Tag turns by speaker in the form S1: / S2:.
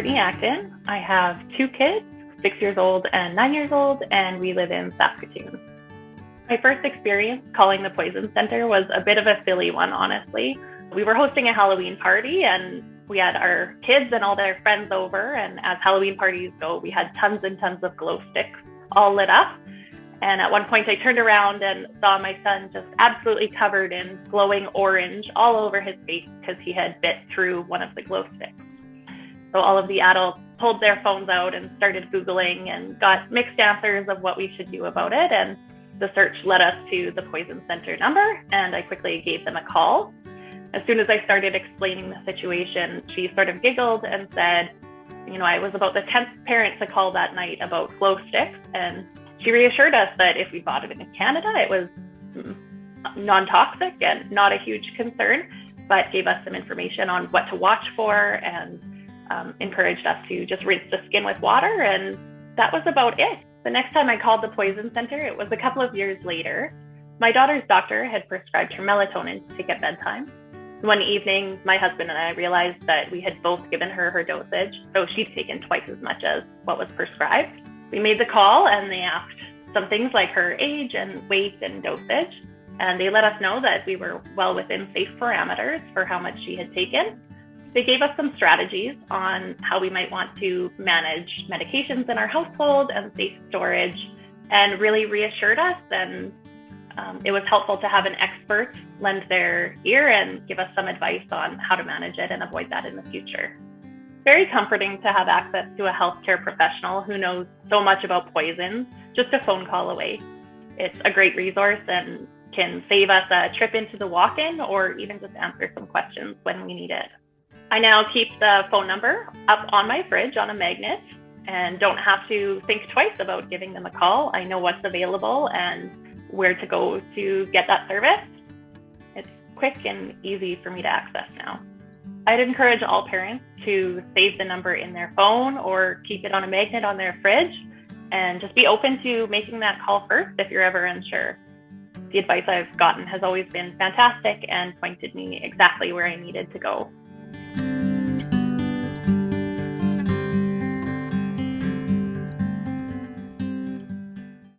S1: Brittany. I have 2 kids, 6 years old and 9 years old, and we live in Saskatoon. My first experience calling the Poison Center was a bit of a silly one, honestly. We were hosting a Halloween party and we had our kids and all their friends over, and as Halloween parties go, we had tons and tons of glow sticks all lit up. And at one point I turned around and saw my son just absolutely covered in glowing orange all over his face because he had bit through one of the glow sticks. So all of the adults pulled their phones out and started Googling and got mixed answers of what we should do about it. And the search led us to the Poison Center number, and I quickly gave them a call. As soon as I started explaining the situation, she sort of giggled and said, I was about the 10th parent to call that night about glow sticks. And she reassured us that if we bought it in Canada, it was non-toxic and not a huge concern, but gave us some information on what to watch for and encouraged us to just rinse the skin with water. And that was about it. The next time I called the Poison Center, it was a couple of years later. My daughter's doctor had prescribed her melatonin to take at bedtime. One evening, my husband and I realized that we had both given her dosage, so she'd taken twice as much as what was prescribed. We made the call and they asked some things like her age and weight and dosage, and they let us know that we were well within safe parameters for how much she had taken. They gave us some strategies on how we might want to manage medications in our household and safe storage, and really reassured us. And it was helpful to have an expert lend their ear and give us some advice on how to manage it and avoid that in the future. Very comforting to have access to a healthcare professional who knows so much about poisons, just a phone call away. It's a great resource and can save us a trip into the walk-in or even just answer some questions when we need it. I now keep the phone number up on my fridge on a magnet and don't have to think twice about giving them a call. I know what's available and where to go to get that service. It's quick and easy for me to access now. I'd encourage all parents to save the number in their phone or keep it on a magnet on their fridge, and just be open to making that call first if you're ever unsure. The advice I've gotten has always been fantastic and pointed me exactly where I needed to go.